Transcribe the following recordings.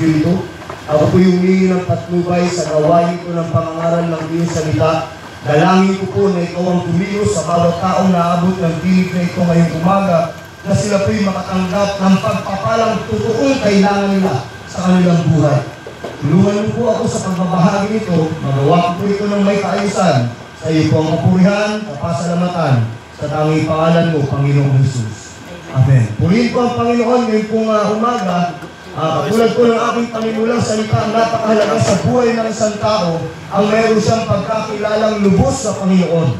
Espiritu. Ako po yung humingi ng patnubay sa gawain ko ng pangangaral ng iyong salita. Dalangin ko po na ikaw ang tumilos sa bawat taong naabot ng tinig na ito ngayong umaga, na sila po'y makatanggap ng pagpapalang totoong kailangan nila sa kanilang buhay. Tulungan mo po ako sa pagbabahagi nito, magawa ko po ito ng may kaayusan. Sa iyo po ang kapurihan, kapasalamatan, sa tanging pangalan mo, Panginoong Jesus. Amen. Purihin po ang Panginoon ngayong pong umaga. Katulad po ng aking Panginulang salita, ang napakahalaga sa buhay ng isang tao ang mayroon siyang pagkakilalang lubos sa Panginoon.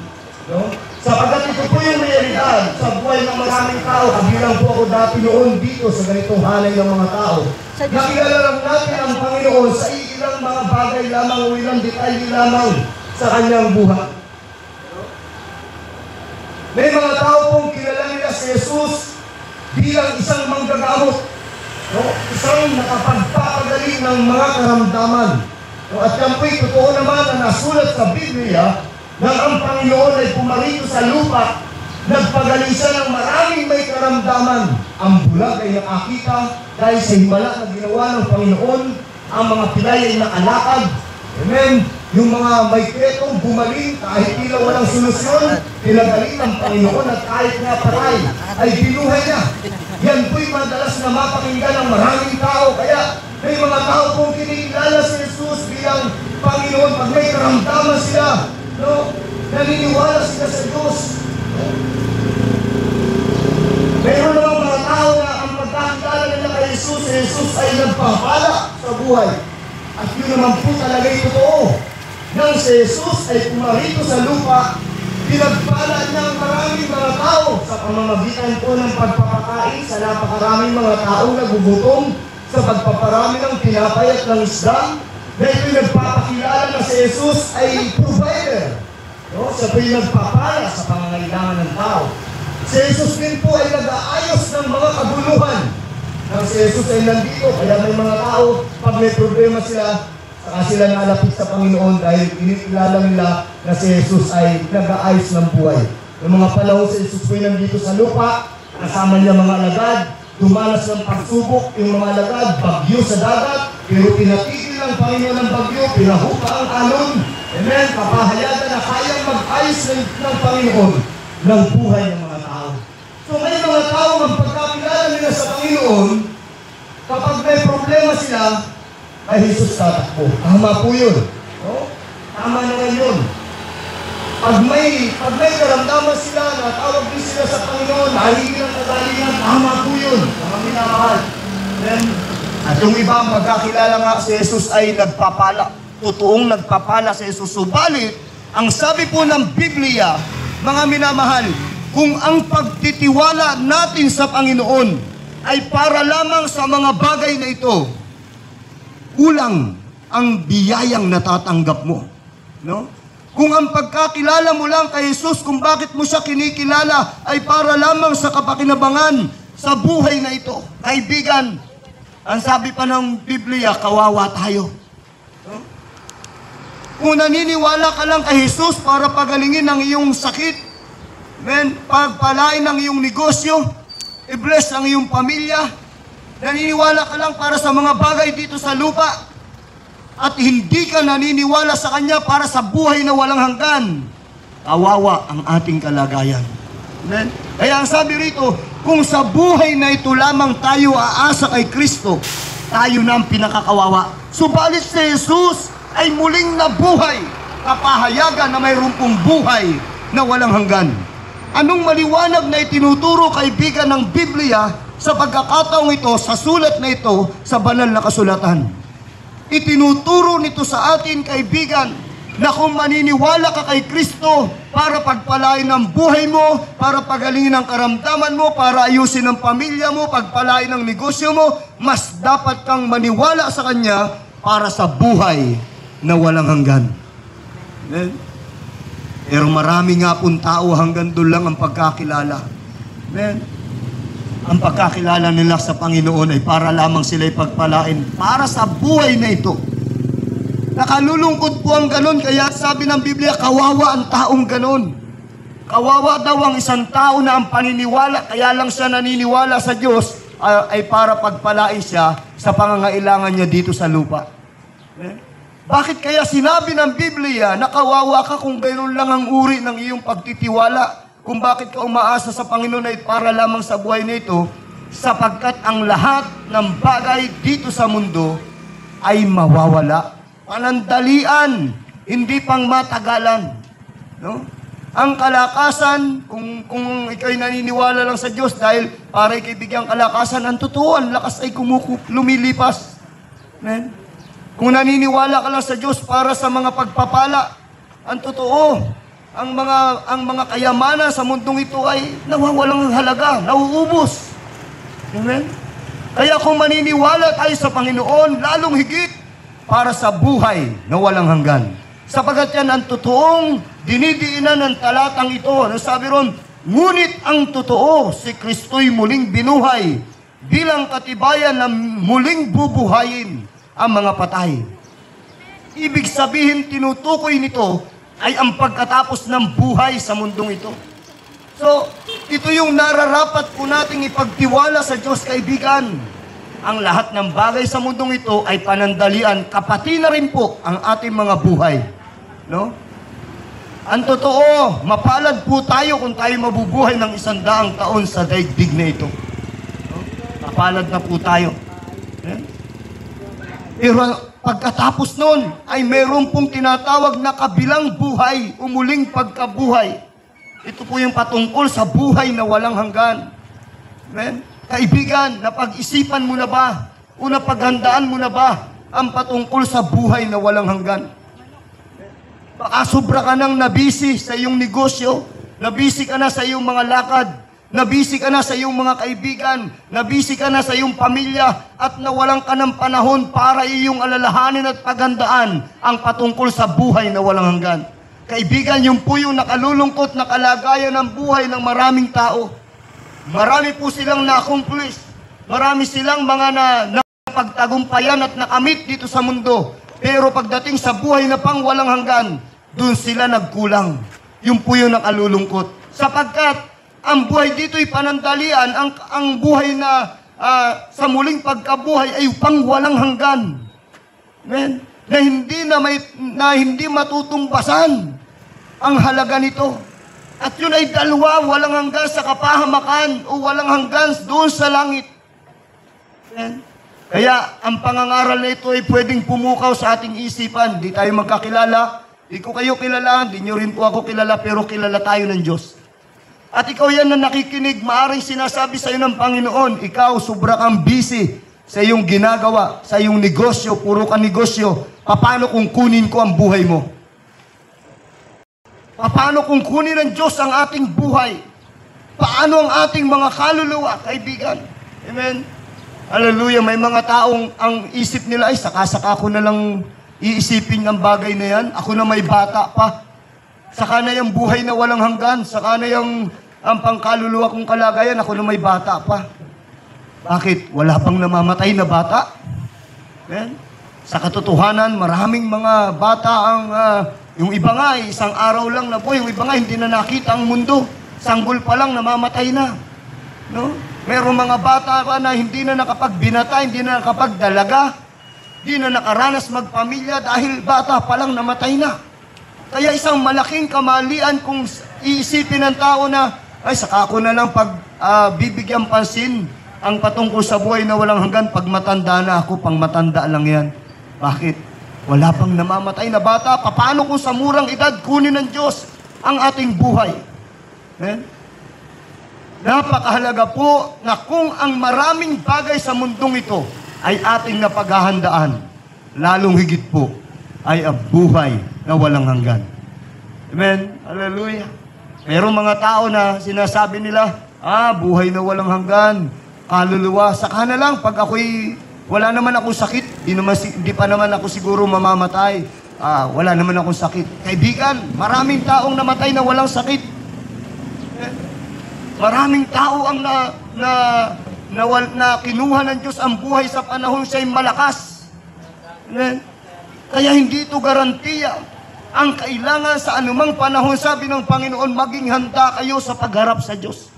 No? Sapagkat ito po yung realidad sa buhay ng maraming tao. Kabilang po ako dati noon dito sa ganitong hanay ng mga tao. Nakilala lang natin ang Panginoon sa ilang mga bagay lamang o ilang detalye lamang sa kanyang buhay. May mga tao pong kilala nila si Jesus bilang isang manggagamot. No? Isang nakapagpapagaling ng mga karamdaman. No? At yan po'y totoo naman na nasulat sa Biblia na ang Panginoon ay pumarito sa lupa, nagpagaling siya ng maraming may karamdaman. Ang bulag ay nakakita dahil sa himala na ginawa ng Panginoon, ang mga pilay ay nakalakad. Amen. Yung mga may kretong gumaling kahit tila walang solusyon, pinagaling ng Panginoon at kahit nga patay ay binuhay niya. Yan po'y madalas na mapakinggan ng maraming tao. Kaya may mga tao pong kinikilala si Jesus bilang Panginoon pag may karamdaman sila. No? Naniniwala sila sa Diyos. Mayroon namang mga tao na ang pagkakilala nila kay Jesus, si Jesus ay nagpapala sa buhay. At yun naman po talaga yung totoo. Nang si Jesus ay pumarito sa lupa, pinagpala niya ang maraming mga tao sa pamamagitan po ng pagpapakain sa napakaraming mga taong nagugutom, sa pagpaparami ng tinapay at ng isda. Dahil po'y nagpapakilala na si Jesus ay provider. No? Siya po'y nagpapala sa pangangailangan ng tao. Si Jesus din po ay nag-aayos ng mga kabuluhan. Nang si Jesus ay nandito, kaya may mga tao, pag may problema sila, saka sila nalapit sa Panginoon dahil kinikilala nila na si Jesus ay nag-aayos ng buhay. Yung mga panahon si Jesus po'y nandito sa lupa, kasama niya mga alagad, dumanas ng pagsubok yung mga alagad, bagyo sa dagat, pero pinatigil ng Panginoon ng bagyo, pinahupa ang alon. Amen, kapahayagan na kayang mag-ayos ng Panginoon ng buhay ng mga tao. So may mga tao ang pagkakilala nila sa Panginoon, kapag may problema sila, ay Jesus tatakbo. Tama po yun. No? Tama naman yun. Pag may karamdaman sila, natawag din sila sa Panginoon, nahihigil ang kagalingan, tama po yun. Mga minamahal. At yung iba, magkakilala nga si Jesus ay nagpapala. Totoong nagpapala si Jesus. Subalit, ang sabi po ng Biblia, mga minamahal, kung ang pagtitiwala natin sa Panginoon ay para lamang sa mga bagay na ito, kulang ang biyayang natatanggap mo. No? Kung ang pagkakilala mo lang kay Jesus, kung bakit mo siya kinikilala, ay para lamang sa kapakinabangan sa buhay na ito. Kaibigan, ang sabi pa ng Biblia, kawawa tayo. No? Kung naniniwala ka lang kay Jesus para pagalingin ang iyong sakit, pagpalain ang iyong negosyo, i-bless ang iyong pamilya, naniniwala ka lang para sa mga bagay dito sa lupa, at hindi ka naniniwala sa Kanya para sa buhay na walang hanggan, kawawa ang ating kalagayan. Amen? Kaya ang sabi rito, kung sa buhay na ito lamang tayo aasa kay Kristo, tayo na ang pinakakawawa. Subalit si Jesus ay muling nabuhay, kapahayagan na mayroon pong buhay na walang hanggan. Anong maliwanag na itinuturo, kaibigan, ng Biblia sa pagkakataong ito, sa sulat na ito, sa banal na kasulatan? Itinuturo nito sa atin, kaibigan, na kung maniniwala ka kay Kristo para pagpalain ang buhay mo, para pagalingin ang karamdaman mo, para ayusin ang pamilya mo, pagpalain ang negosyo mo, mas dapat kang maniwala sa Kanya para sa buhay na walang hanggan. Amen? Pero marami nga pong tao hanggang doon lang ang pagkakilala. Amen? Ang pagkakilala nila sa Panginoon ay para lamang sila'y pagpalain para sa buhay na ito. Nakalulungkot po ang ganon, kaya sabi ng Biblia, kawawa ang taong ganon. Kawawa daw ang isang tao na ang paniniwala, kaya lang siya naniniwala sa Diyos, ay para pagpalain siya sa pangangailangan niya dito sa lupa. Bakit kaya sinabi ng Biblia na kawawa ka kung ganoon lang ang uri ng iyong pagtitiwala? Kung bakit ka umaasa sa Panginoon ay para lamang sa buhay nito, sapagkat ang lahat ng bagay dito sa mundo ay mawawala. Panandalian, hindi pang matagalan. No? Ang kalakasan, kung ikaw'y naniniwala lang sa Diyos dahil para ikaw'y bigyang kalakasan, ang totoo, ang lakas ay lumilipas. Amen? Kung naniniwala ka lang sa Diyos para sa mga pagpapala, ang totoo, ang mga kayamanan sa mundong ito ay nawawalang halaga, nauubos. Amen? Kaya kung maniniwala tayo sa Panginoon, lalong higit para sa buhay na walang hanggan. Sapagat yan ang totoong dinidiinan ng talatang ito. Ano sabi ron? Ngunit ang totoo, si Kristo'y muling binuhay bilang katibayan na muling bubuhayin ang mga patay. Ibig sabihin, tinutukoy nito ay ang pagkatapos ng buhay sa mundong ito. So, ito yung nararapat po nating ipagtiwala sa Diyos, kaibigan. Ang lahat ng bagay sa mundong ito ay panandalian, kapati na rin po ang ating mga buhay. No? Ang totoo, mapalad po tayo kung tayo mabubuhay ng 100 taon sa daigdig na ito. No? Mapalad na po tayo. Pero pagkatapos nun, ay meron pong tinatawag na kabilang buhay, umuling pagkabuhay. Ito po yung patungkol sa buhay na walang hanggan. Amen? Kaibigan, napag-isipan mo na ba? O napaghandaan mo na ba ang patungkol sa buhay na walang hanggan? Baka sobra ka nang nabisi sa iyong negosyo, nabisi ka na sa iyong mga lakad, nabisi ka na sa iyong mga kaibigan, nabisi ka na sa iyong pamilya, at nawalan ka ng panahon para iyong alalahanin at paghandaan ang patungkol sa buhay na walang hanggan. Kaibigan, yun po yung nakalulungkot na kalagayan ng buhay ng maraming tao. Marami po silang na-accomplish. Marami silang mga napagtagumpayan at nakamit dito sa mundo. Pero pagdating sa buhay na pang walang hanggan, doon sila nagkulang. Yun po yung nakalulungkot. Sapagkat ang buhay dito'y panandalian, ang buhay na sa muling pagkabuhay ay pang walang hanggan. Amen? Na hindi matutumbasan ang halaga nito. At yun ay dalawa, walang hanggan sa kapahamakan o walang hanggan doon sa langit. Amen? Kaya ang pangangaral na ito ay pwedeng pumukaw sa ating isipan. Di tayo magkakilala, di ko kayo kilala, di nyo rin po ako kilala, pero kilala tayo ng Diyos. At ikaw yan na nakikinig, maaaring sinasabi sa iyo ng Panginoon, ikaw sobra kang busy sa iyong ginagawa, sa iyong negosyo, puro ka negosyo. Paano kung kunin ko ang buhay mo? Paano kung kunin ng Diyos ang ating buhay? Paano ang ating mga kaluluwa, kaibigan? Amen? Hallelujah. May mga taong ang isip nila ay saka-saka ko na lang iisipin ang bagay na yan. Ako na may bata pa. Saka na yung buhay na walang hanggan. Saka na yung ang pangkaluluwa kong kalagayan. Ako na may bata pa. Bakit? Wala pang namamatay na bata? Amen? Sa katotohanan, maraming mga bata ang yung iba nga, isang araw lang na po. Yung iba nga, hindi na nakita ang mundo. Sanggol pa lang, namamatay na. No? Merong mga bata pa na hindi na nakapagbinata, hindi na nakapagdalaga, hindi na nakaranas magpamilya dahil bata pa lang namatay na. Kaya isang malaking kamalian kung iisipin ng tao na, ay saka ko na lang bibigyan pansin ang patungkol sa buhay na walang hanggan pag matanda na ako, pang matanda lang yan. Bakit? Wala pang namamatay na bata. Paano kung sa murang edad kunin ng Diyos ang ating buhay? Eh? Napakahalaga po na kung ang maraming bagay sa mundong ito ay ating napaghahandaan, lalong higit po ay ang buhay na walang hanggan. Amen? Hallelujah. Pero mga tao na sinasabi nila, buhay na walang hanggan, kaluluwa, saka na lang pag ako'y wala naman akong sakit, hindi pa naman ako siguro mamamatay. Wala naman akong sakit. Kaibigan, maraming taong namatay na walang sakit. Maraming tao ang na kinuha ng Diyos ang buhay sa panahon siya'y malakas. Kaya hindi ito garantiya. Ang kailangan sa anumang panahon, sabi ng Panginoon, maging handa kayo sa pagharap sa Diyos.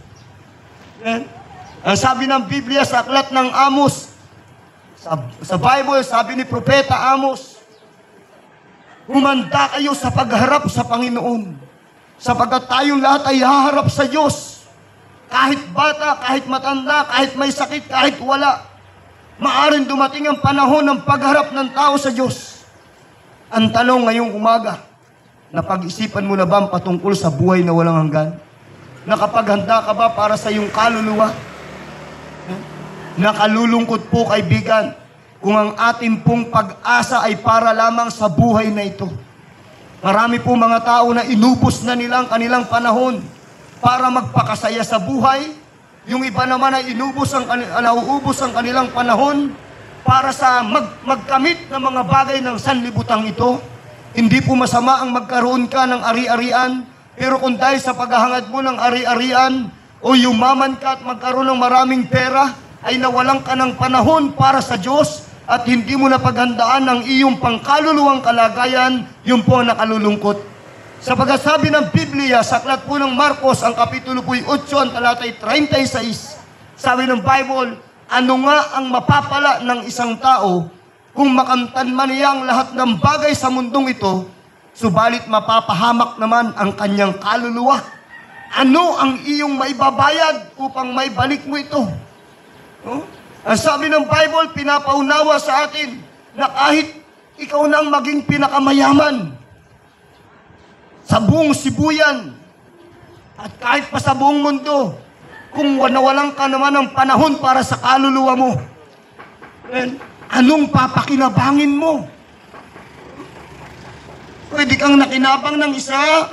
Ang sabi ng Biblia sa aklat ng Amos, Sa Bible, sabi ni Propeta Amos, humanda kayo sa pagharap sa Panginoon, sapagkat tayong lahat ay haharap sa Diyos. Kahit bata, kahit matanda, kahit may sakit, kahit wala, maaring dumating ang panahon ng pagharap ng tao sa Diyos. Ang tanong ngayong umaga, napag-isipan mo na ba ang patungkol sa buhay na walang hanggan? Nakapaghanda ka ba para sa iyong kaluluwa? Nakalulungkot po, kaibigan, kung ang ating pong pag-asa ay para lamang sa buhay na ito. Marami po mga tao na inubos na nilang kanilang panahon para magpakasaya sa buhay. Yung iba naman ay nauubos ang kanilang panahon para sa magkamit ng mga bagay ng sanlibutan ito. Hindi po masama ang magkaroon ka ng ari-arian, pero kung dahil sa paghahangad mo ng ari-arian o yumaman ka at magkaroon ng maraming pera, ay nawalan ka ng panahon para sa Diyos at hindi mo napaghandaan ang iyong pangkaluluwang kalagayan, yun po ang nakalulungkot. Sa pagkasabi ng Biblia, sa aklat po ng Marcos, ang kapitulo po 8, ang talatay 36, sabi ng Bible, ano nga ang mapapala ng isang tao kung makamtan man niya ang lahat ng bagay sa mundong ito, subalit mapapahamak naman ang kanyang kaluluwa? Ano ang iyong maibabayad upang maibalik mo ito? Ang sabi ng Bible, pinapaunawa sa atin na kahit ikaw na ang maging pinakamayaman sa buong Sibuyan at kahit pa sa buong mundo, kung nawalan ka naman ng panahon para sa kaluluwa mo, anong papakinabangin mo? Pwede kang nakinabang ng 10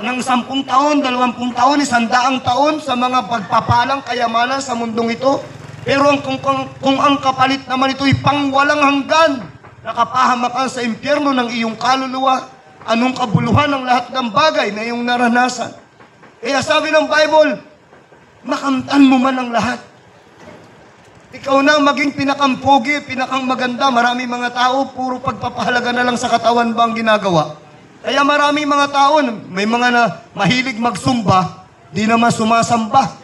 taon, 20 taon, 100 taon sa mga pagpapalang kayamanan sa mundong ito. Pero kung ang kapalit naman ito ay pangwalang hanggan, nakapahamak ka sa impyerno ng iyong kaluluwa, anong kabuluhan ng lahat ng bagay na iyong naranasan? Kaya sabi ng Bible, makamtan mo man ang lahat. Ikaw na maging pinakampogi, pinakang maganda. Marami mga tao, puro pagpapahalaga na lang sa katawan ba ang ginagawa? Kaya marami mga tao, may mga na mahilig magsumba, di naman sumasamba,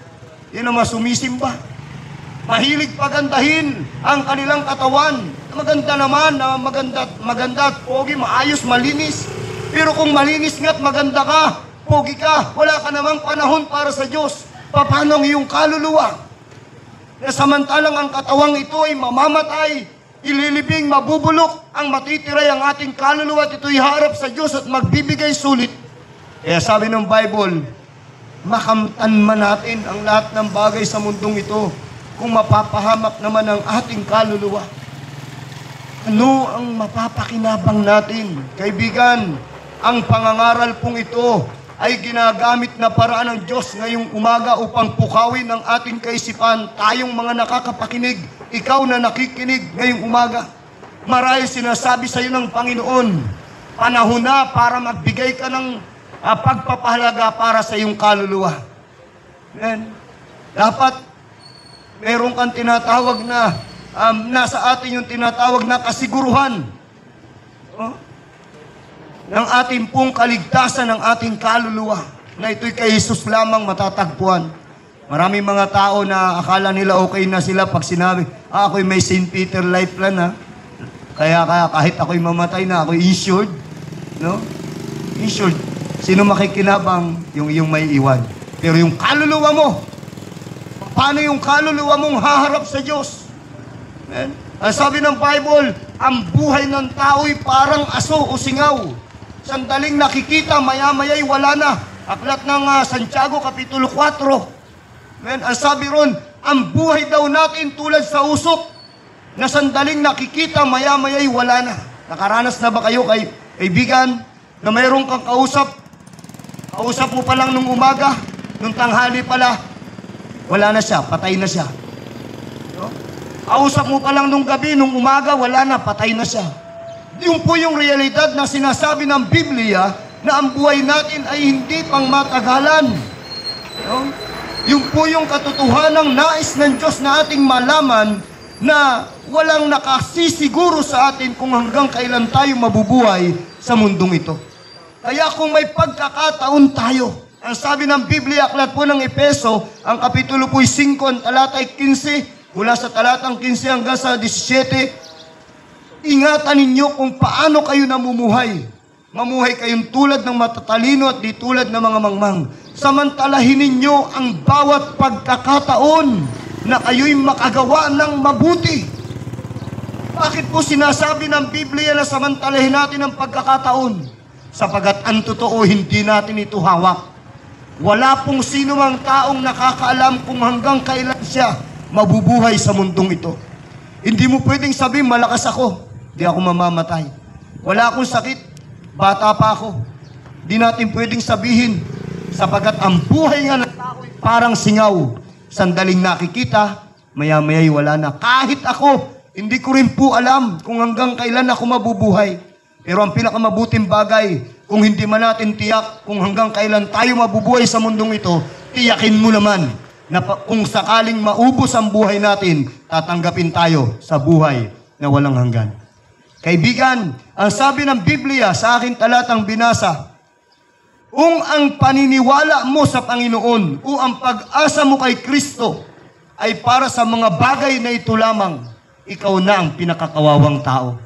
di naman sumisimba. Mahilig pagandahin ang kanilang katawan. Maganda naman, maganda at pogi, maayos, malinis. Pero kung malinis nga't maganda ka, pogi ka, wala ka namang panahon para sa Diyos. Paano ang iyong kaluluwa? Na samantalang ang katawang ito ay mamamatay, ililibing, mabubulok, ang matitiray ang ating kaluluwa at ito'y harap sa Diyos at magbibigay sulit. Kaya sabi ng Bible, makamtan man natin ang lahat ng bagay sa mundong ito kung mapapahamak naman ang ating kaluluwa. Ano ang mapapakinabang natin? Kaibigan, ang pangangaral pong ito ay ginagamit na paraan ng Diyos ngayong umaga upang pukawin ang ating kaisipan. Tayong mga nakakapakinig, ikaw na nakikinig ngayong umaga, marahil sinasabi sa iyo ng Panginoon, panahon na para magbigay ka ng pagpapahalaga para sa iyong kaluluwa. Amen. Dapat meron kang tinatawag na, nasa atin yung tinatawag na kasiguruhan ng ating pong kaligtasan ng ating kaluluwa, na ito'y kay Jesus lamang matatagpuan. Maraming mga tao na akala nila okay na sila pag sinabi, ako'y may St. Peter life plan ha. Kaya kahit ako'y mamatay na, ako'y insured. No? Insured. Sino makikinabang? Yung iyong may iwan. Pero yung kaluluwa mo, paano yung kaluluwa mong haharap sa Diyos? Amen? Ang sabi ng Bible, ang buhay ng tao'y parang aso o singaw. Sandaling nakikita, maya-maya'y wala na. Aklat ng Santiago, Kapitulo 4. Amen? Ang sabi ron, ang buhay daw natin tulad sa usok, na sandaling nakikita, maya-maya'y wala na. Nakaranas na ba kayo, kaibigan, na mayroong kang kausap? Kausap mo pa lang nung umaga, nung tanghali pala, wala na siya, patay na siya. No? Kausap mo pa lang nung gabi, nung umaga, wala na, patay na siya. Yung po yung realidad na sinasabi ng Biblia na ang buhay natin ay hindi pang matagalan. No? Yung po yung katotohanang nais ng Diyos na ating malaman na walang nakasisiguro sa atin kung hanggang kailan tayo mabubuhay sa mundong ito. Kaya kung may pagkakataon tayo, ang sabi ng Biblia, aklat po ng Efeso, ang kapitulo po 5, talatay 15, mula sa talatang 15 hanggang sa 17, ingatan ninyo kung paano kayo namumuhay. Mamuhay kayong tulad ng matatalino at di tulad ng mga mangmang. Samantalahin ninyo ang bawat pagkakataon na kayo'y makagawa ng mabuti. Bakit po sinasabi ng Biblia na samantalahin natin ang pagkakataon? Sapagat ang totoo, hindi natin ito hawak. Wala pong sino mang taong nakakaalam kung hanggang kailan siya mabubuhay sa mundong ito. Hindi mo pwedeng sabihin, malakas ako, di ako mamamatay. Wala akong sakit, bata pa ako. Di natin pwedeng sabihin, sapagat ang buhay nga ng tao parang singaw. Sandaling nakikita, maya-maya'y wala na. Kahit ako, hindi ko rin po alam kung hanggang kailan ako mabubuhay. Pero ang pinakamabuting bagay, kung hindi man natin tiyak kung hanggang kailan tayo mabubuhay sa mundong ito, tiyakin mo naman na kung sakaling maubos ang buhay natin, tatanggapin tayo sa buhay na walang hanggan. Kaibigan, ang sabi ng Biblia sa aking talatang binasa, kung ang paniniwala mo sa Panginoon o ang pag-asa mo kay Kristo ay para sa mga bagay na ito lamang, ikaw na ang pinakakawawang tao.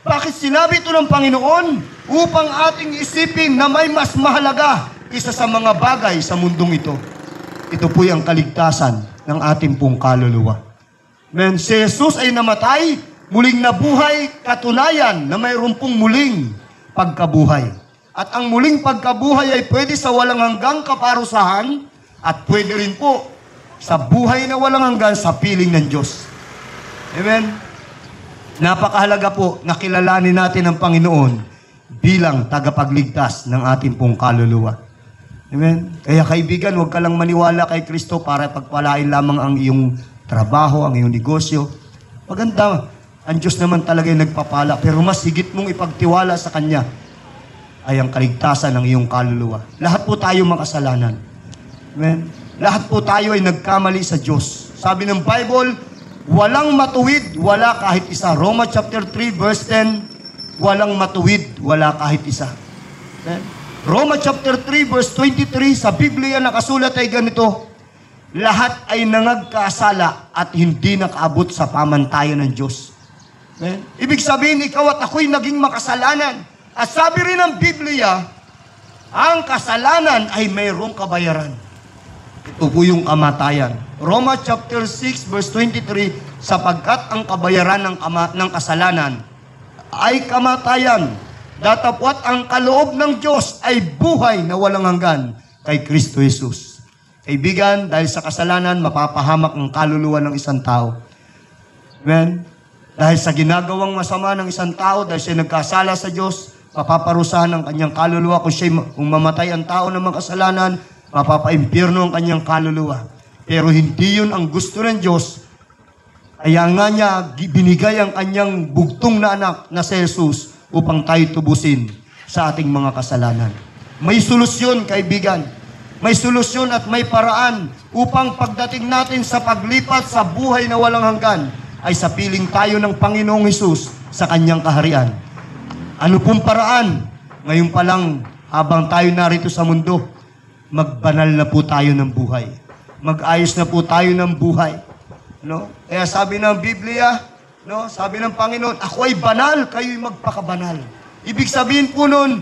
Bakit sinabi ito ng Panginoon? Upang ating isipin na may mas mahalaga kaysa sa mga bagay sa mundong ito. Ito po ang kaligtasan ng ating pong kaluluwa. Men, si Jesus ay namatay, muling nabuhay, katunayan na mayroon pong muling pagkabuhay. At ang muling pagkabuhay ay pwede sa walang hanggang kaparusahan at pwede rin po sa buhay na walang hanggan sa piling ng Diyos. Amen? Napakahalaga po na kilalanin natin ang Panginoon bilang tagapagligtas ng ating pong kaluluwa. Amen? Kaya kaibigan, huwag ka lang maniwala kay Kristo para pagpalain lamang ang iyong trabaho, ang iyong negosyo. Maganda, ang Diyos naman talaga yung nagpapala, pero mas higit mong ipagtiwala sa Kanya ay ang kaligtasan ng iyong kaluluwa. Lahat po tayo makasalanan. Amen? Lahat po tayo ay nagkamali sa Diyos. Sabi ng Bible, walang matuwid, wala kahit isa. Roma chapter 3 verse 10, walang matuwid, wala kahit isa. Amen? Roma chapter 3 verse 23, sa Biblia nakasulat ay ganito, lahat ay nangagkasala at hindi nakaabot sa pamantayan ng Diyos. Amen? Ibig sabihin, ikaw at ako'y naging makasalanan. At sabi rin ng Biblia, ang kasalanan ay mayroong kabayaran. Ito po yung kamatayan. Roma chapter 6 verse 23, sapagkat ang kabayaran ng kasalanan ay kamatayan. Datapwat ang kaloob ng Diyos ay buhay na walang hanggan kay Kristo Jesus. Kaibigan, dahil sa kasalanan, mapapahamak ang kaluluwa ng isang tao. Amen? Dahil sa ginagawang masama ng isang tao, dahil siya nagkasala sa Diyos, mapaparusahan ang kanyang kaluluwa. Kung mamatay ang tao ng mga kasalanan, mapapaimpirno ang kanyang kaluluwa. Pero hindi yun ang gusto ng Diyos. Kaya nga niya binigay ang kanyang bugtong na anak na si Jesus upang tayo tubusin sa ating mga kasalanan. May solusyon, kaibigan. May solusyon at may paraan upang pagdating natin sa paglipat sa buhay na walang hanggan ay sa piling tayo ng Panginoong Hesus sa kanyang kaharian. Ano pong paraan? Ngayon pa lang, habang tayo narito sa mundo, magbanal na po tayo ng buhay. Mag-ayos na po tayo ng buhay. No? Kaya sabi ng Biblia, no? Sabi ng Panginoon, ako ay banal, kayo'y magpakabanal. Ibig sabihin po nun,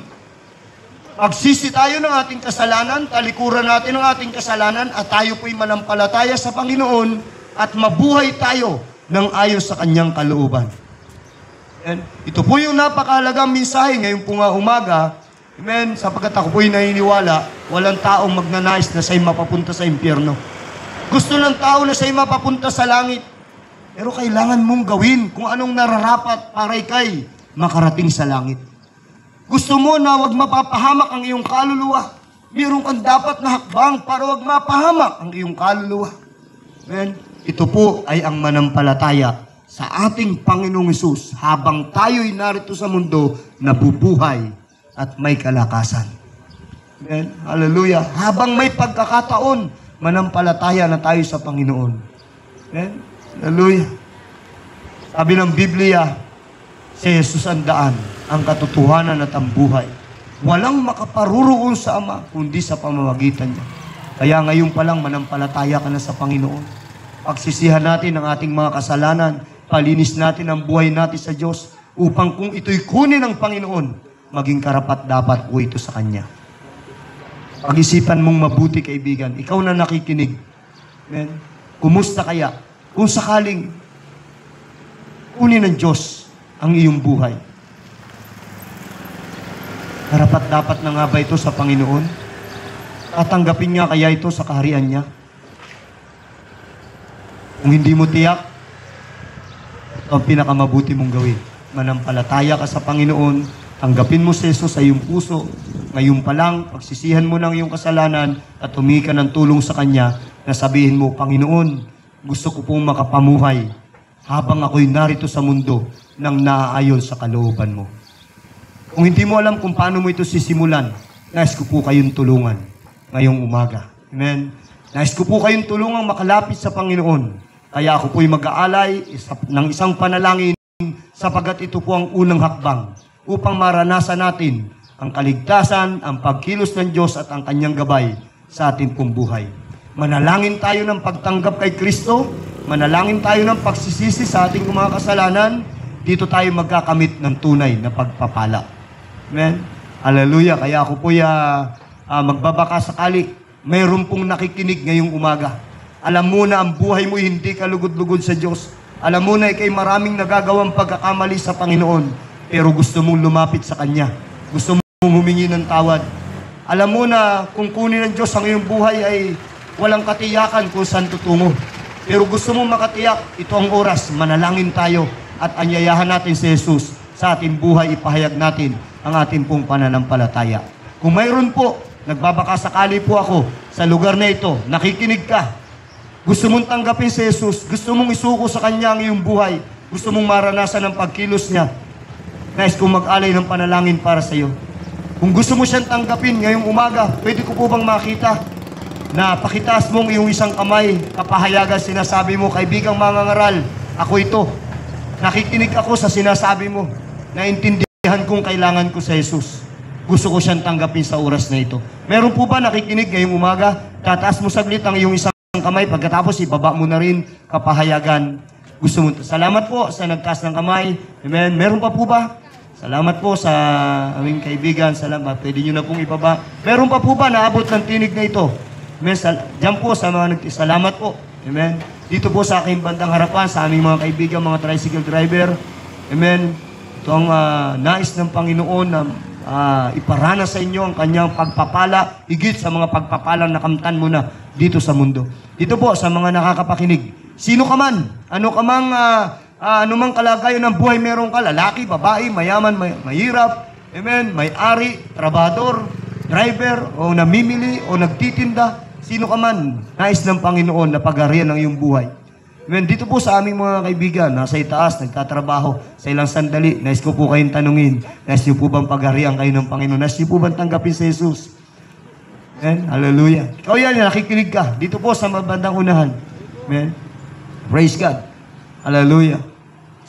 magsisi tayo ng ating kasalanan, talikuran natin ang ating kasalanan, at tayo po'y manampalataya sa Panginoon, at mabuhay tayo ng ayon sa kanyang kalooban. And ito po yung napakahalagang mensahe ngayon po nga umaga. Amen. Sapagkat ako po'y naniniwala, walang taong magnanais na siya'y mapapunta sa impyerno. Gusto ng tao na siya'y mapapunta sa langit. Pero kailangan mong gawin kung anong nararapat para ikay makarating sa langit. Gusto mo na wag mapapahamak ang iyong kaluluwa. Meron kang dapat na hakbang para wag mapahamak ang iyong kaluluwa. Amen. Ito po ay ang manampalataya sa ating Panginoong Hesus habang tayo'y narito sa mundo, nabubuhay at may kalakasan. Amen. Hallelujah. Habang may pagkakataon, manampalataya na tayo sa Panginoon. Amen. Hallelujah. Sabi ng Biblia, si Jesus ang daan, ang katotohanan at ang buhay. Walang makaparuroon sa Ama, kundi sa pamamagitan niya. Kaya ngayon pa lang, manampalataya ka na sa Panginoon. Pagsisihan natin ang ating mga kasalanan, Palinis natin ang buhay natin sa Diyos upang kung ito'y kunin ng Panginoon, maging karapat-dapat po ito sa Kanya. Pag-isipan mong mabuti, kaibigan. Ikaw na nakikinig. Amen? Kumusta kaya? Kung sakaling kunin ng Diyos ang iyong buhay. Karapat-dapat na nga ba ito sa Panginoon? Tatanggapin nga kaya ito sa kaharian niya? Kung hindi mo tiyak, ito ang pinakamabuti mong gawin. Manampalataya ka sa Panginoon, tanggapin mo si Jesus sa iyong puso. Ngayon pa lang, pagsisihan mo ng iyong kasalanan at humingi ka ng tulong sa Kanya na sabihin mo, Panginoon, gusto ko pong makapamuhay habang ako'y narito sa mundo nang naaayon sa kalooban mo. Kung hindi mo alam kung paano mo ito sisimulan, nais ko po kayong tulungan ngayong umaga. Amen? Nais ko po kayong tulungan makalapit sa Panginoon. Kaya ako po'y mag-aalay ng isang panalangin sapagat ito po ang unang hakbang upang maranasan natin ang kaligtasan, ang pagkilos ng Diyos at ang Kanyang gabay sa ating pong buhay. Manalangin tayo ng pagtanggap kay Kristo, manalangin tayo ng pagsisisi sa ating mga kasalanan, dito tayo magkakamit ng tunay na pagpapala. Amen? Hallelujah. Kaya ako po'y magbabaka sakali, mayroon pong nakikinig ngayong umaga. Alam mo na ang buhay mo hindi ka lugod-lugod sa Diyos. Alam mo na ikay maraming nagagawang pagkakamali sa Panginoon, pero gusto mong lumapit sa Kanya. Gusto mong humingi ng tawad. Alam mo na kung kunin ng Diyos ang iyong buhay ay walang katiyakan kung saan tutungo. Pero gusto mong makatiyak, ito ang oras, manalangin tayo at anyayahan natin si Jesus sa ating buhay, ipahayag natin ang ating pong pananampalataya. Kung mayroon po, nagbabaka sakali po ako sa lugar na ito, nakikinig ka, gusto mong tanggapin si Jesus, gusto mong isuko sa Kanya ang iyong buhay, gusto mong maranasan ang pagkilos niya, nais kong mag-alay ng panalangin para sa iyo. Kung gusto mo siyang tanggapin ngayong umaga, pwede ko po bang makita na pakitaas mong iyong isang kamay, kapahayagan sinasabi mo, kaibigang mangangaral, ako ito. Nakikinig ako sa sinasabi mo, naintindihan kong kailangan ko sa Jesus. Gusto ko siyang tanggapin sa oras na ito. Meron po ba nakikinig ngayong umaga? Tataas mo saglit ang iyong isang kamay, pagkatapos ibaba mo na rin kapahayagan. Gusto mo. Salamat po sa nagtaas ng kamay. Amen. Meron pa po ba? Salamat po sa aming kaibigan. Salamat. Pwede nyo na pong ibaba. Meron pa po ba naabot ng tinig na ito? Amen. Diyan po sa mga salamat po. Amen. Dito po sa aking bandang harapan, sa aming mga kaibigan, mga tricycle driver. Amen. Ito ang nais ng Panginoon na iparana sa inyo ang Kanyang pagpapala, higit sa mga pagpapalang nakamtan mo na dito sa mundo. Dito po sa mga nakakapakinig, sino ka man, anumang kalagayan ng buhay meron ka, lalaki, babae, mayaman, mahirap, amen, may-ari, trabador, driver, o namimili, o nagtitinda, sino ka man, nais ng Panginoon na pag-arian ng iyong buhay. Amen. Dito po sa aming mga kaibigan, nasa itaas, nagtatrabaho sa ilang sandali, nais ko po kayong tanungin, nais niyo po bang pag-arian kayo ng Panginoon? Nais niyo po bang tanggapin si Jesus? Amen. Hallelujah. Ikaw yan, nakikinig ka. Dito po sa mabandang unahan. Amen. Praise God. Hallelujah.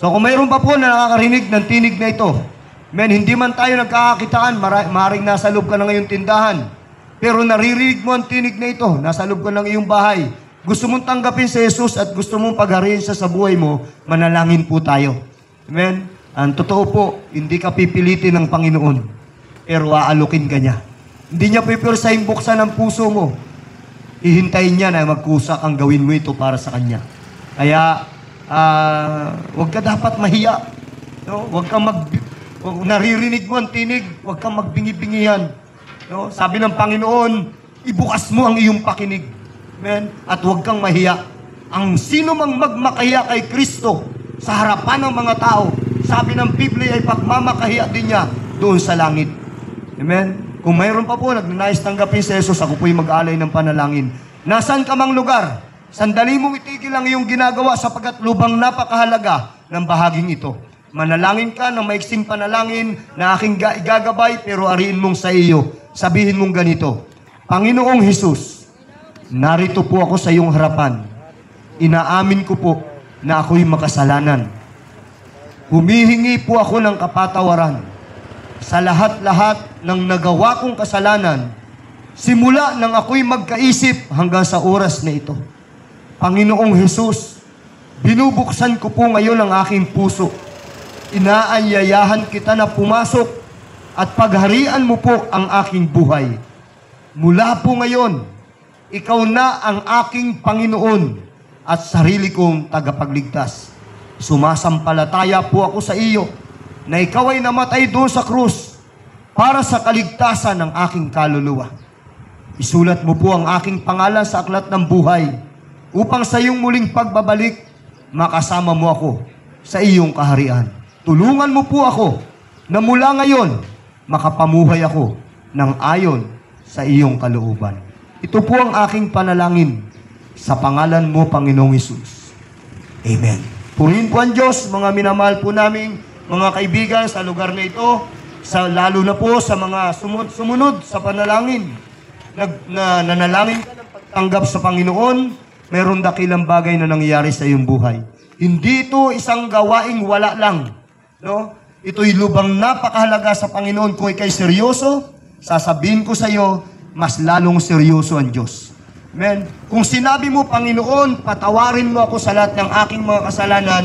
So kung mayroon pa po na nakakarinig ng tinig na ito, amen, hindi man tayo nagkakakitaan, maaaring nasa loob ka ng iyong tindahan, pero naririnig mo ang tinig na ito, nasa loob ka ng iyong bahay, gusto mong tanggapin si Jesus at gusto mong pag-hariin siya sa buhay mo, manalangin po tayo. Amen? Ang totoo po, hindi ka pipilitin ng Panginoon, pero aalukin ka niya. Hindi niya pipirsahin buksan ang puso mo. Hihintayin niya na magkusa kang gawin mo ito para sa Kanya. Kaya, huwag ka dapat mahiya. No? Huwag naririnig mo ang tinig, huwag kang magbingi-bingihan. No? Sabi ng Panginoon, ibukas mo ang iyong pakinig. Amen? At huwag kang mahiya. Ang sino mang magmakahiya kay Kristo sa harapan ng mga tao, sabi ng Biblia ay pagmamakahiya din niya doon sa langit. Amen? Kung mayroon pa po nagnanais tanggapin si Jesus, ako po'y mag-alay ng panalangin. Nasaan ka mang lugar, sandali mong itigil ang iyong ginagawa sapagkat lubang napakahalaga ng bahaging ito. Manalangin ka ng maiksing panalangin na aking igagabay, pero ariin mong sa iyo. Sabihin mong ganito, Panginoong Jesus, narito po ako sa iyong harapan. Inaamin ko po na ako'y makasalanan. Humihingi po ako ng kapatawaran sa lahat-lahat ng nagawa kong kasalanan, simula nang ako'y magkaisip hanggang sa oras na ito. Panginoong Jesus, Binubuksan ko po ngayon ang aking puso. Inaanyayahan kita na pumasok at pagharian mo po ang aking buhay. Mula po ngayon, ikaw na ang aking Panginoon at sarili kong tagapagligtas. Sumasampalataya po ako sa iyo na ikaw ay namatay doon sa krus para sa kaligtasan ng aking kaluluwa. Isulat mo po ang aking pangalan sa aklat ng buhay upang sa iyong muling pagbabalik, makasama mo ako sa iyong kaharian. Tulungan mo po ako na mula ngayon, makapamuhay ako ng ayon sa iyong kalooban. Ito po ang aking panalangin sa pangalan mo, Panginoong Hesus. Amen. Purihin po ang Diyos, mga minamahal po naming mga kaibigan sa lugar na ito, lalo na po sa mga sumunod sa panalangin. Nanalangin ka ng pagtanggap sa Panginoon, mayroon dakilang bagay na nangyayari sa iyong buhay. Hindi ito isang gawaing wala lang. No? Ito'y lubang napakahalaga sa Panginoon. Kung ikay seryoso, sasabihin ko sa iyo, mas lalong seryoso ang Diyos. Amen? Kung sinabi mo, Panginoon, patawarin mo ako sa lahat ng aking mga kasalanan,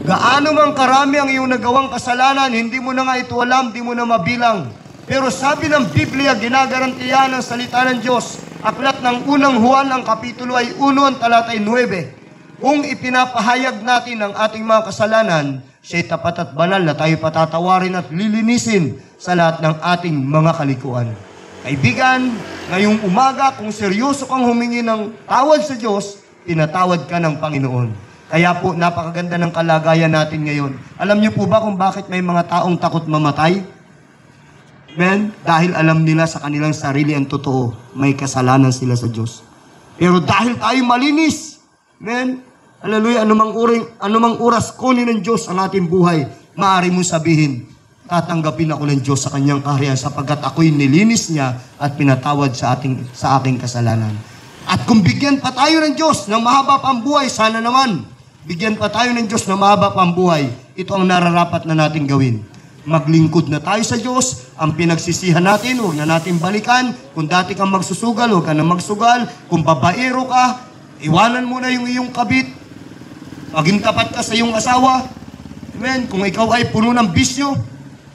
gaano mang karami ang iyong nagawang kasalanan, hindi mo na nga ito alam, hindi mo na mabilang. Pero sabi ng Biblia, ginagarantiyan ng salita ng Diyos, aklat ng unang Juan, ang kapitulo ay 1, ang talata ay 9. Kung ipinapahayag natin ang ating mga kasalanan, siya'y tapat at banal na tayo patatawarin at lilinisin sa lahat ng ating mga kalikuan. Kaibigan, ngayong umaga, kung seryoso kang humingi ng tawad sa Diyos, pinatawad ka ng Panginoon. Kaya po, napakaganda ng kalagayan natin ngayon. Alam niyo po ba kung bakit may mga taong takot mamatay? Amen? Dahil alam nila sa kanilang sarili ang totoo, may kasalanan sila sa Diyos. Pero dahil tayo malinis, amen? Hallelujah, anumang oras kunin ng Diyos ang ating buhay, maaari mo sabihin, tatanggapin ako ng Diyos sa kanyang kaharian sapagkat ako'y nilinis niya at pinatawad sa aking kasalanan. At kung bigyan pa tayo ng Diyos ng mahaba pang buhay, sana naman, bigyan pa tayo ng Diyos ng mahaba pang buhay, ito ang nararapat na natin gawin. Maglingkod na tayo sa Diyos, ang pinagsisihan natin, huwag na natin balikan. Kung dati kang magsusugal, huwag ka na magsugal. Kung babaero ka, iwanan mo na yung iyong kabit. Maging tapat ka sa iyong asawa. Amen. Kung ikaw ay puno ng bisyo,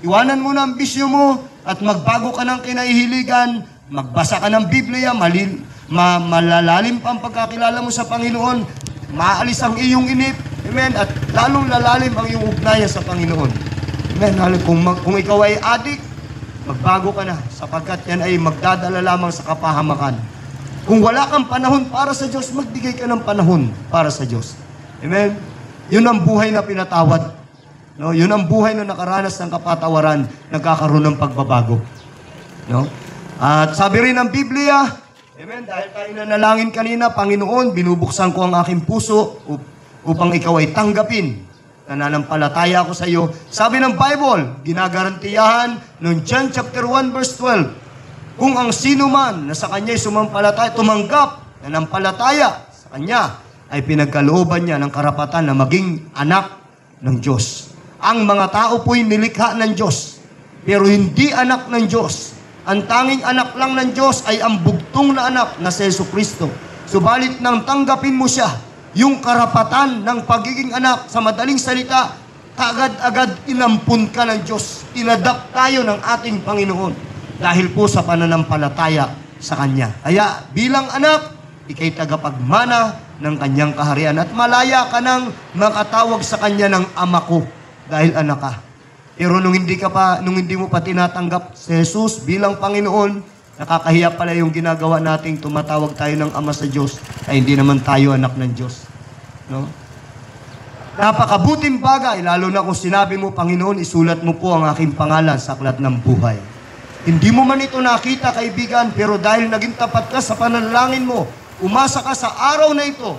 iwanan mo na ang bisyo mo at magbago ka ng kinahihiligan, magbasa ka ng Biblia, malalalim pa ang pagkakilala mo sa Panginoon, maalis ang iyong inip, amen, at lalong lalalim ang iyong ugnayan sa Panginoon. Amen. Kung ikaw ay adik, magbago ka na sapagkat yan ay magdadala lamang sa kapahamakan. Kung wala kang panahon para sa Diyos, magbigay ka ng panahon para sa Diyos. Amen. Yun ang buhay na pinatawad. No? Yun ang buhay na nakaranas ng kapatawaran, nagkakaroon ng pagbabago. No? At sabi rin ng Biblia, amen, dahil tayo nanalangin kanina, Panginoon, binubuksan ko ang aking puso upang ikaw ay tanggapin. Nananampalataya ako sa iyo. Sabi ng Bible, ginagarantiyahan noong John chapter 1 verse 12, kung ang sino man na sa kanya'y sumampalataya, tumanggap, nanampalataya sa kanya, ay pinagkalooban niya ng karapatan na maging anak ng Diyos. Ang mga tao po'y nilikha ng Diyos, pero hindi anak ng Diyos. Ang tanging anak lang ng Diyos ay ang bugtong na anak na si Jesucristo. Subalit nang tanggapin mo siya, yung karapatan ng pagiging anak, sa madaling salita, kaagad-agad inampun ka ng Diyos. Inadapt tayo ng ating Panginoon dahil po sa pananampalataya sa Kanya. Kaya bilang anak, ikay tagapagmana ng Kanyang kaharian at malaya ka nang makatawag sa Kanya ng ama ko dahil anak ka. Pero nung hindi mo pa tinatanggap si Jesus bilang Panginoon, nakakahiya pala yung ginagawa nating tumatawag tayo ng Ama sa Diyos ay hindi naman tayo anak ng Diyos. No? Napakabuting bagay, lalo na kung sinabi mo, Panginoon, isulat mo po ang aking pangalan sa aklat ng buhay. Hindi mo man ito nakita, kaibigan, pero dahil naging tapat ka sa panalangin mo, umasa ka sa araw na ito,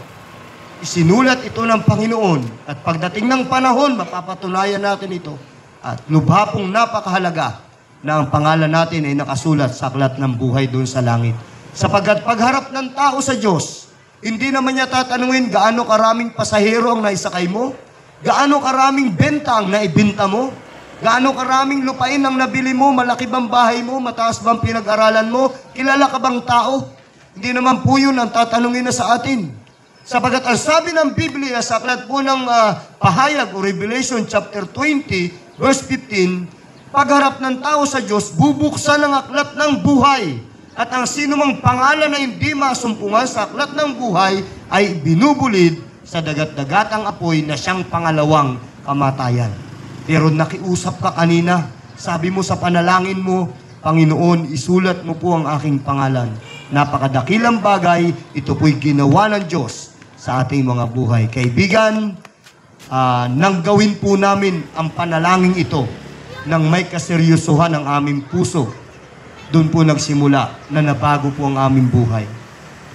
isinulat ito ng Panginoon. At pagdating ng panahon, mapapatunayan natin ito. At lubha pong napakahalaga na ang pangalan natin ay nakasulat sa aklat ng buhay doon sa langit. Sapagkat pagharap ng tao sa Diyos, hindi naman niya tatanungin gaano karaming pasahero ang naisakay mo, gaano karaming benta ang naibenta mo, gaano karaming lupain ang nabili mo, malaki bang bahay mo, mataas bang pinag-aralan mo, kilala ka bang tao? Hindi naman po yun ang tatanungin na sa atin. Sapagat ang sabi ng Biblia sa aklat po ng Pahayag o Revelation chapter 20, verse 15, pagharap ng tao sa Diyos, bubuksan ang aklat ng buhay. At ang sinumang pangalan na hindi masumpungan sa aklat ng buhay ay binubulid sa dagat-dagatang apoy na siyang pangalawang kamatayan. Pero nakiusap ka kanina, sabi mo sa panalangin mo, Panginoon, isulat mo po ang aking pangalan. Napakadakilang bagay, ito po'y ginawa ng Diyos sa ating mga buhay. Kaibigan, nang gawin po namin ang panalangin ito nang may kaseryosohan ang aming puso. Doon po nagsimula na nabago po ang aming buhay.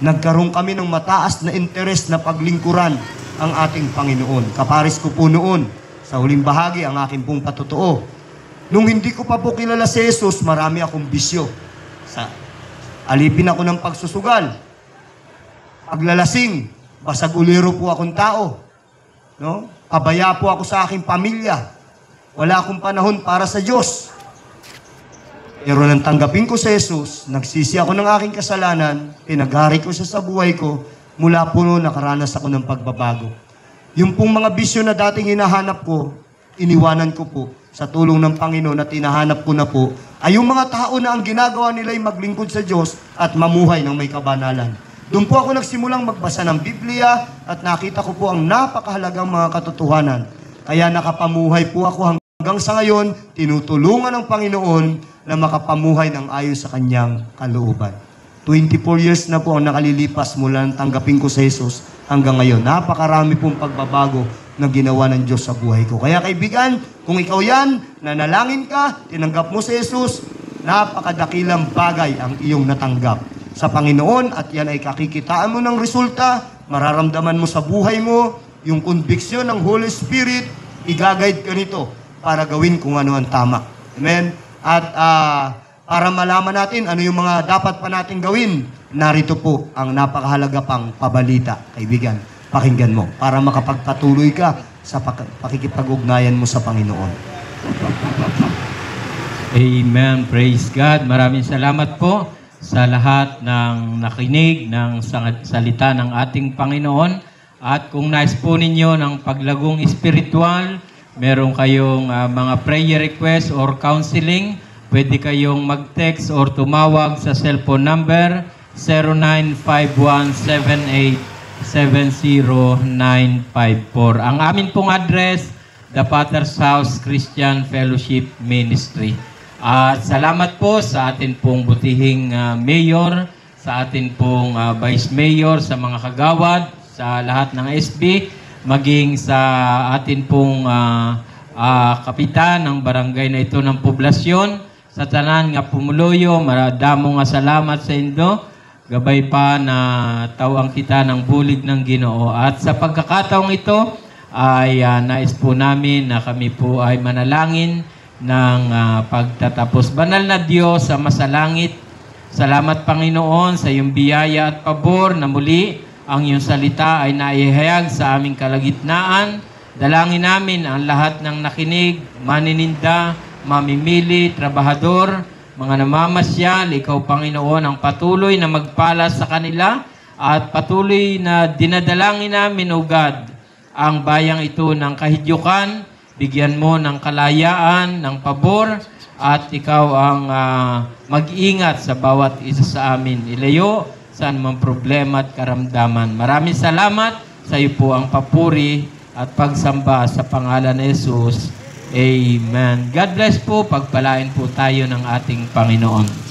Nagkaroon kami ng mataas na interes na paglingkuran ang ating Panginoon. Kaparis ko po noon, sa huling bahagi, ang aking pong patotoo. Nung hindi ko pa po kilala si Jesus, marami akong bisyo. Alipin ako ng pagsusugal, paglalasing, basag uliro po akong tao. No? Pabaya po ako sa aking pamilya. Wala akong panahon para sa Diyos. Pero nang tanggapin ko si Jesus, nagsisi ako ng aking kasalanan, pinaghari ko siya sa buhay ko, mula po noon nakaranas ako ng pagbabago. Yung pong mga bisyo na dating hinahanap ko, iniwanan ko po sa tulong ng Panginoon at hinahanap ko na po, ay yung mga tao na ang ginagawa nila ay maglingkod sa Diyos at mamuhay ng may kabanalan. Doon po ako nagsimulang magbasa ng Biblia at nakita ko po ang napakahalagang mga katotohanan. Kaya nakapamuhay po ako hanggang sa ngayon, tinutulungan ng Panginoon na makapamuhay ng ayon sa kanyang kalooban. 24 years na po ang nakalilipas mula nang tanggapin ko sa Jesus hanggang ngayon. Napakarami pong pagbabago na ginawa ng Diyos sa buhay ko. Kaya kaibigan, kung ikaw yan, nanalangin ka, tinanggap mo si Jesus, napakadakilang bagay ang iyong natanggap sa Panginoon at yan ay kakikitaan mo ng resulta, mararamdaman mo sa buhay mo, yung conviction ng Holy Spirit, i-guide ka nito para gawin kung ano ang tama. Amen? At para malaman natin ano yung mga dapat pa natin gawin, narito po ang napakahalaga pang pabalita, kaibigan. Pakinggan mo para makapagpatuloy ka sa pakikipag-ugnayan mo sa Panginoon. Amen. Praise God. Maraming salamat po sa lahat ng nakinig ng salita ng ating Panginoon. At kung nais po ninyo ng paglagong espiritual, meron kayong mga prayer request or counseling, pwede kayong mag-text or tumawag sa cellphone number 0951787094. Ang amin pong address, The Potter's House Christian Fellowship Ministry. At salamat po sa atin pong butihing mayor, sa atin pong vice mayor, sa mga kagawad, sa lahat ng SB, maging sa atin pong kapitan ng barangay na ito ng poblasyon, sa tanan nga pumuloyo, maradamo nga salamat sa indo, gabay pa na tawang kita ng bulig ng Ginoo. At sa pagkakataong ito, ay nais po namin na kami po ay manalangin ng pagtatapos. Banal na Diyos sa masalangit, salamat Panginoon sa iyong biyaya at pabor na muli ang iyong salita ay naihayag sa aming kalagitnaan. Dalangin namin ang lahat ng nakinig, manininda, mamimili, trabahador, mga namamasyal, ikaw Panginoon ang patuloy na magpala sa kanila at patuloy na dinadalangin namin, O God, ang bayang ito ng kahidyukan, bigyan mo ng kalayaan, ng pabor, at ikaw ang mag-ingat sa bawat isa sa amin. Ilayo sa anumang problema at karamdaman. Maraming salamat sa iyo po ang papuri at pagsamba sa pangalan ni Jesus. Amen. God bless po. Pagpalain po tayo ng ating Panginoon.